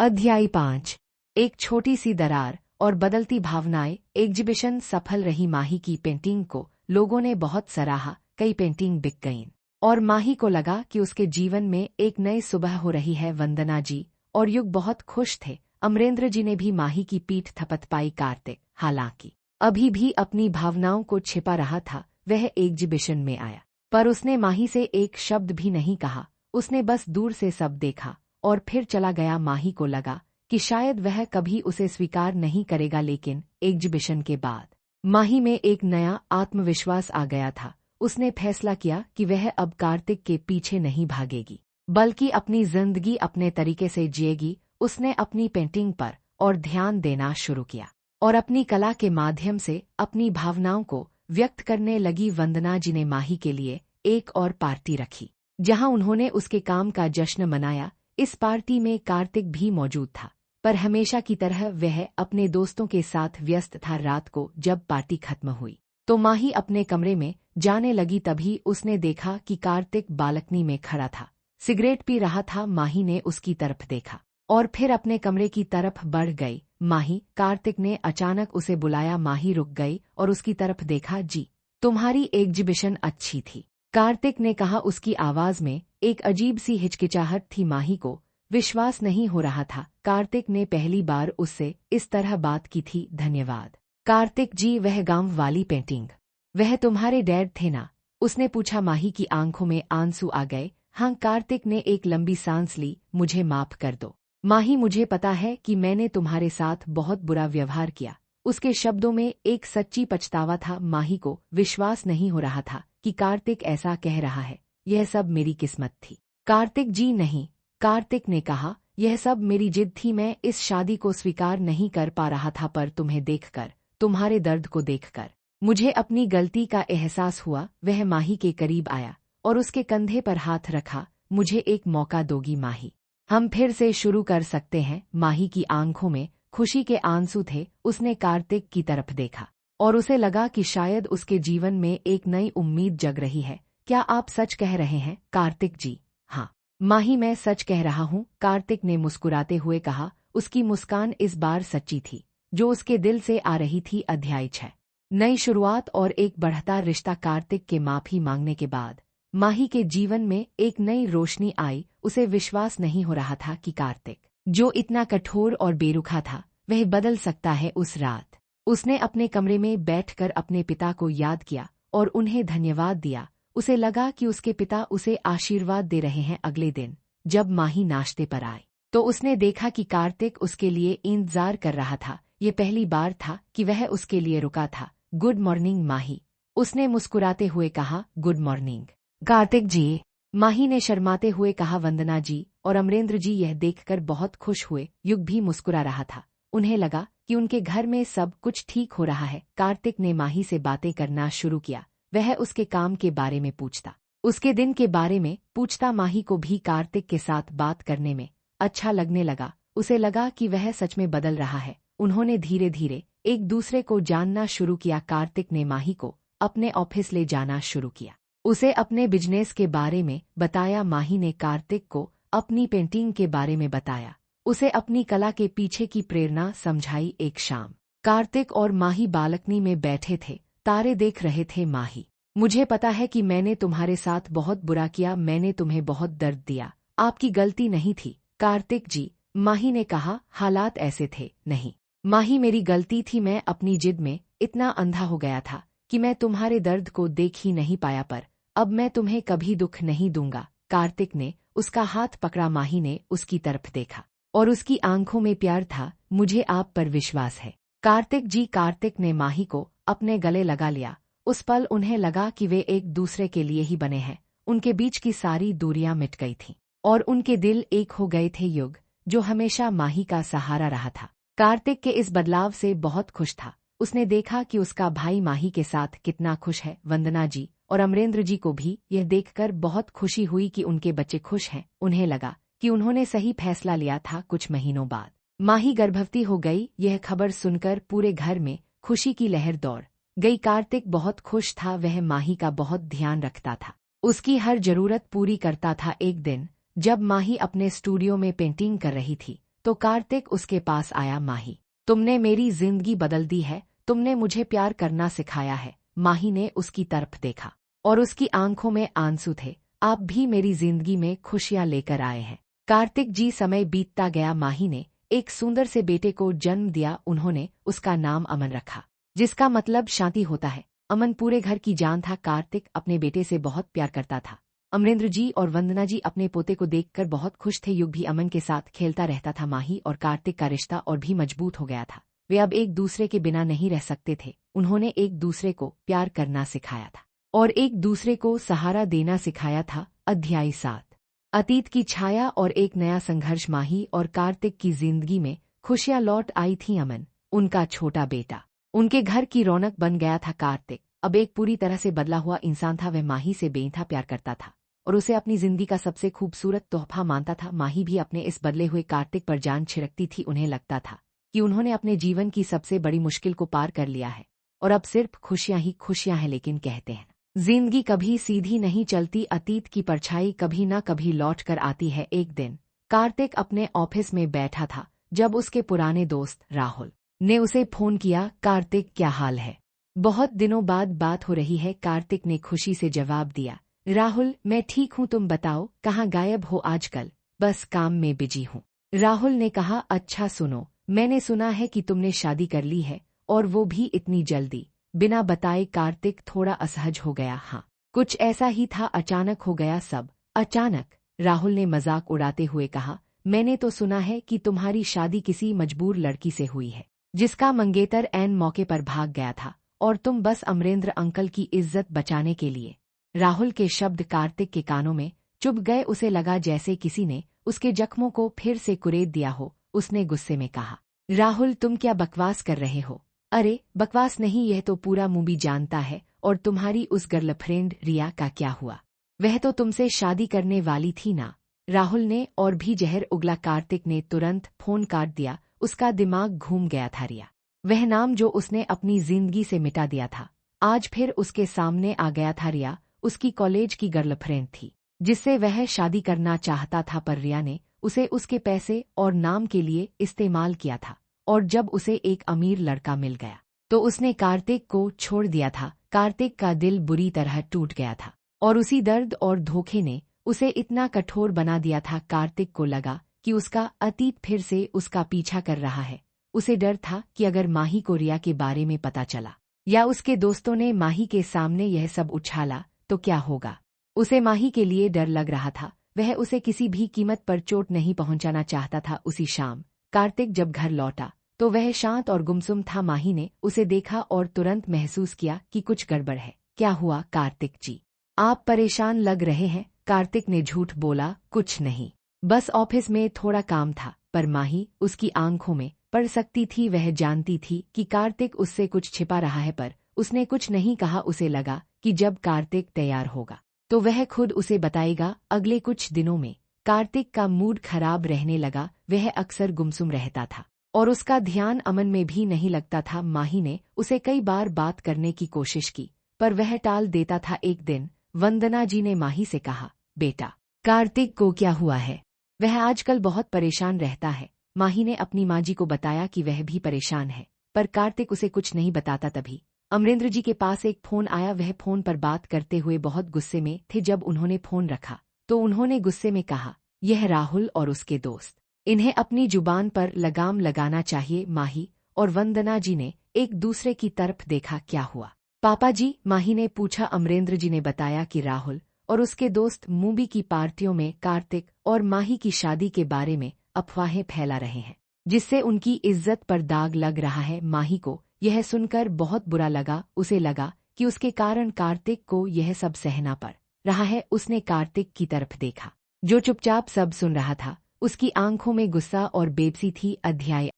अध्याय 5। एक छोटी सी दरार और बदलती भावनाएं। एग्जीबिशन सफल रही। माही की पेंटिंग को लोगों ने बहुत सराहा। कई पेंटिंग बिक गईं और माही को लगा कि उसके जीवन में एक नई सुबह हो रही है। वंदना जी और युग बहुत खुश थे। अमरेंद्र जी ने भी माही की पीठ थपथपाई। कार्तिक हालांकि अभी भी अपनी भावनाओं को छिपा रहा था, वह एग्जीबिशन में आया, पर उसने माही से एक शब्द भी नहीं कहा। उसने बस दूर से सब देखा और फिर चला गया। माही को लगा कि शायद वह कभी उसे स्वीकार नहीं करेगा, लेकिन एग्जीबिशन के बाद माही में एक नया आत्मविश्वास आ गया था। उसने फैसला किया कि वह अब कार्तिक के पीछे नहीं भागेगी, बल्कि अपनी जिंदगी अपने तरीके से जिएगी। उसने अपनी पेंटिंग पर और ध्यान देना शुरू किया और अपनी कला के माध्यम से अपनी भावनाओं को व्यक्त करने लगी। वंदना जी ने माही के लिए एक और पार्टी रखी, जहां उन्होंने उसके काम का जश्न मनाया। इस पार्टी में कार्तिक भी मौजूद था, पर हमेशा की तरह वह अपने दोस्तों के साथ व्यस्त था। रात को जब पार्टी खत्म हुई तो माही अपने कमरे में जाने लगी। तभी उसने देखा कि कार्तिक बालकनी में खड़ा था, सिगरेट पी रहा था। माही ने उसकी तरफ देखा और फिर अपने कमरे की तरफ बढ़ गई। माही, कार्तिक ने अचानक उसे बुलाया। माही रुक गई और उसकी तरफ देखा। जी, तुम्हारी एग्जीबिशन अच्छी थी, कार्तिक ने कहा। उसकी आवाज में एक अजीब सी हिचकिचाहट थी। माही को विश्वास नहीं हो रहा था। कार्तिक ने पहली बार उससे इस तरह बात की थी। धन्यवाद कार्तिक जी, वह गांव वाली पेंटिंग, वह तुम्हारे डैड थे ना? उसने पूछा। माही की आंखों में आंसू आ गए। हाँ, कार्तिक ने एक लंबी सांस ली। मुझे माफ कर दो माही, मुझे पता है कि मैंने तुम्हारे साथ बहुत बुरा व्यवहार किया। उसके शब्दों में एक सच्ची पछतावा था। माही को विश्वास नहीं हो रहा था कि कार्तिक ऐसा कह रहा है। यह सब मेरी किस्मत थी कार्तिक जी। नहीं, कार्तिक ने कहा, यह सब मेरी जिद थी। मैं इस शादी को स्वीकार नहीं कर पा रहा था, पर तुम्हें देखकर, तुम्हारे दर्द को देखकर मुझे अपनी गलती का एहसास हुआ। वह माही के करीब आया और उसके कंधे पर हाथ रखा। मुझे एक मौका दोगी माही? हम फिर से शुरू कर सकते हैं। माही की आंखों में खुशी के आंसू थे। उसने कार्तिक की तरफ देखा और उसे लगा कि शायद उसके जीवन में एक नई उम्मीद जग रही है। क्या आप सच कह रहे हैं कार्तिक जी? हाँ माही, मैं सच कह रहा हूँ, कार्तिक ने मुस्कुराते हुए कहा। उसकी मुस्कान इस बार सच्ची थी, जो उसके दिल से आ रही थी। अध्याय 6। नई शुरुआत और एक बढ़ता रिश्ता। कार्तिक के माफी मांगने के बाद माही के जीवन में एक नई रोशनी आई। उसे विश्वास नहीं हो रहा था कि कार्तिक, जो इतना कठोर और बेरुखा था, वह बदल सकता है। उस रात उसने अपने कमरे में बैठकर अपने पिता को याद किया और उन्हें धन्यवाद दिया। उसे लगा कि उसके पिता उसे आशीर्वाद दे रहे हैं। अगले दिन जब माही नाश्ते पर आई तो उसने देखा कि कार्तिक उसके लिए इंतजार कर रहा था। ये पहली बार था कि वह उसके लिए रुका था। गुड मॉर्निंग माही, उसने मुस्कुराते हुए कहा। गुड मॉर्निंग कार्तिक जी, माही ने शर्माते हुए कहा। वंदना जी और अमरेंद्र जी यह देखकर बहुत खुश हुए। युग भी मुस्कुरा रहा था। उन्हें लगा कि उनके घर में सब कुछ ठीक हो रहा है। कार्तिक ने माही से बातें करना शुरू किया। वह उसके काम के बारे में पूछता, उसके दिन के बारे में पूछता। माही को भी कार्तिक के साथ बात करने में अच्छा लगने लगा। उसे लगा कि वह सच में बदल रहा है। उन्होंने धीरे धीरे एक दूसरे को जानना शुरू किया। कार्तिक ने माही को अपने ऑफिस ले जाना शुरू किया, उसे अपने बिजनेस के बारे में बताया। माही ने कार्तिक को अपनी पेंटिंग के बारे में बताया, उसे अपनी कला के पीछे की प्रेरणा समझाई। एक शाम कार्तिक और माही बालकनी में बैठे थे, तारे देख रहे थे। माही, मुझे पता है कि मैंने तुम्हारे साथ बहुत बुरा किया, मैंने तुम्हें बहुत दर्द दिया। आपकी गलती नहीं थी कार्तिक जी, माही ने कहा। हालात ऐसे थे। नहीं माही, मेरी गलती थी। मैं अपनी जिद में इतना अंधा हो गया था कि मैं तुम्हारे दर्द को देख ही नहीं पाया, पर अब मैं तुम्हें कभी दुख नहीं दूंगा। कार्तिक ने उसका हाथ पकड़ा। माही ने उसकी तरफ देखा और उसकी आंखों में प्यार था। मुझे आप पर विश्वास है कार्तिक जी। कार्तिक ने माही को अपने गले लगा लिया। उस पल उन्हें लगा कि वे एक दूसरे के लिए ही बने हैं। उनके बीच की सारी दूरियां मिट गई थीं और उनके दिल एक हो गए थे। युग, जो हमेशा माही का सहारा रहा था, कार्तिक के इस बदलाव से बहुत खुश था। उसने देखा कि उसका भाई माही के साथ कितना खुश है। वंदना जी और अमरेंद्र जी को भी यह देखकर बहुत खुशी हुई कि उनके बच्चे खुश हैं। उन्हें लगा कि उन्होंने सही फैसला लिया था। कुछ महीनों बाद माही गर्भवती हो गई। यह खबर सुनकर पूरे घर में खुशी की लहर दौड़ गई। कार्तिक बहुत खुश था। वह माही का बहुत ध्यान रखता था, उसकी हर जरूरत पूरी करता था। एक दिन जब माही अपने स्टूडियो में पेंटिंग कर रही थी तो कार्तिक उसके पास आया। माही, तुमने मेरी जिंदगी बदल दी है, तुमने मुझे प्यार करना सिखाया है। माही ने उसकी तरफ देखा और उसकी आंखों में आंसू थे। आप भी मेरी जिंदगी में खुशियां लेकर आए हैं। कार्तिक जी, समय बीतता गया। माही ने एक सुंदर से बेटे को जन्म दिया। उन्होंने उसका नाम अमन रखा, जिसका मतलब शांति होता है। अमन पूरे घर की जान था। कार्तिक अपने बेटे से बहुत प्यार करता था। अमरेंद्र जी और वंदना जी अपने पोते को देखकर बहुत खुश थे। युग भी अमन के साथ खेलता रहता था। माही और कार्तिक का रिश्ता और भी मजबूत हो गया था। वे अब एक दूसरे के बिना नहीं रह सकते थे। उन्होंने एक दूसरे को प्यार करना सिखाया था और एक दूसरे को सहारा देना सिखाया था। अध्याय 7, अतीत की छाया और एक नया संघर्ष। माही और कार्तिक की जिंदगी में खुशियां लौट आई थीं। अमन, उनका छोटा बेटा, उनके घर की रौनक बन गया था। कार्तिक अब एक पूरी तरह से बदला हुआ इंसान था। वह माही से बेइंतहा प्यार करता था और उसे अपनी जिंदगी का सबसे खूबसूरत तोहफा मानता था। माही भी अपने इस बदले हुए कार्तिक पर जान छिड़कती थी। उन्हें लगता था कि उन्होंने अपने जीवन की सबसे बड़ी मुश्किल को पार कर लिया है और अब सिर्फ खुशियां ही खुशियां हैं। लेकिन कहते हैं, जिंदगी कभी सीधी नहीं चलती। अतीत की परछाई कभी न कभी लौट कर आती है। एक दिन कार्तिक अपने ऑफिस में बैठा था जब उसके पुराने दोस्त राहुल ने उसे फोन किया। कार्तिक, क्या हाल है? बहुत दिनों बाद बात हो रही है। कार्तिक ने खुशी से जवाब दिया। राहुल, मैं ठीक हूँ, तुम बताओ कहाँ गायब हो आजकल? बस काम में बिजी हूँ। राहुल ने कहा, अच्छा सुनो, मैंने सुना है कि तुमने शादी कर ली है और वो भी इतनी जल्दी, बिना बताए। कार्तिक थोड़ा असहज हो गया। हाँ, कुछ ऐसा ही था, अचानक हो गया सब। अचानक? राहुल ने मजाक उड़ाते हुए कहा, मैंने तो सुना है कि तुम्हारी शादी किसी मजबूर लड़की से हुई है, जिसका मंगेतर ऐन मौके पर भाग गया था और तुम बस अमरेंद्र अंकल की इज्जत बचाने के लिए। राहुल के शब्द कार्तिक के कानों में चुभ गए। उसे लगा जैसे किसी ने उसके जख्मों को फिर से कुरेद दिया हो। उसने गुस्से में कहा, राहुल, तुम क्या बकवास कर रहे हो? अरे बकवास नहीं, यह तो पूरा मूवी जानता है। और तुम्हारी उस गर्लफ्रेंड रिया का क्या हुआ? वह तो तुमसे शादी करने वाली थी ना? राहुल ने और भी जहर उगला। कार्तिक ने तुरंत फोन काट दिया। उसका दिमाग घूम गया था। रिया, वह नाम जो उसने अपनी जिंदगी से मिटा दिया था, आज फिर उसके सामने आ गया था। रिया उसकी कॉलेज की गर्लफ्रेंड थी जिससे वह शादी करना चाहता था, पर रिया ने उसे उसके पैसे और नाम के लिए इस्तेमाल किया था और जब उसे एक अमीर लड़का मिल गया तो उसने कार्तिक को छोड़ दिया था। कार्तिक का दिल बुरी तरह टूट गया था और उसी दर्द और धोखे ने उसे इतना कठोर बना दिया था। कार्तिक को लगा कि उसका अतीत फिर से उसका पीछा कर रहा है। उसे डर था कि अगर माही को रिया के बारे में पता चला या उसके दोस्तों ने माही के सामने यह सब उछाला तो क्या होगा। उसे माही के लिए डर लग रहा था। वह उसे किसी भी कीमत पर चोट नहीं पहुंचाना चाहता था। उसी शाम कार्तिक जब घर लौटा तो वह शांत और गुमसुम था। माही ने उसे देखा और तुरंत महसूस किया कि कुछ गड़बड़ है। क्या हुआ कार्तिक जी, आप परेशान लग रहे हैं? कार्तिक ने झूठ बोला, कुछ नहीं, बस ऑफिस में थोड़ा काम था। पर माही उसकी आंखों में पड़ सकती थी। वह जानती थी कि कार्तिक उससे कुछ छिपा रहा है, पर उसने कुछ नहीं कहा। उसे लगा कि जब कार्तिक तैयार होगा तो वह खुद उसे बताएगा। अगले कुछ दिनों में कार्तिक का मूड खराब रहने लगा। वह अक्सर गुमसुम रहता था और उसका ध्यान अमन में भी नहीं लगता था। माही ने उसे कई बार बात करने की कोशिश की पर वह टाल देता था। एक दिन वंदना जी ने माही से कहा, बेटा, कार्तिक को क्या हुआ है? वह आजकल बहुत परेशान रहता है। माही ने अपनी माँ जी को बताया कि वह भी परेशान है, पर कार्तिक उसे कुछ नहीं बताता। तभी अमरेंद्र जी के पास एक फोन आया। वह फोन पर बात करते हुए बहुत गुस्से में थे। जब उन्होंने फोन रखा तो उन्होंने गुस्से में कहा, यह राहुल और उसके दोस्त, इन्हें अपनी जुबान पर लगाम लगाना चाहिए। माही और वंदना जी ने एक दूसरे की तरफ देखा। क्या हुआ पापा जी? माही ने पूछा। अमरेंद्र जी ने बताया कि राहुल और उसके दोस्त मूवी की पार्टियों में कार्तिक और माही की शादी के बारे में अफवाहें फैला रहे हैं, जिससे उनकी इज्जत पर दाग लग रहा है। माही को यह सुनकर बहुत बुरा लगा। उसे लगा कि उसके कारण कार्तिक को यह सब सहना पड़ रहा है। उसने कार्तिक की तरफ देखा जो चुपचाप सब सुन रहा था। उसकी आंखों में गुस्सा और बेबसी थी। अध्याय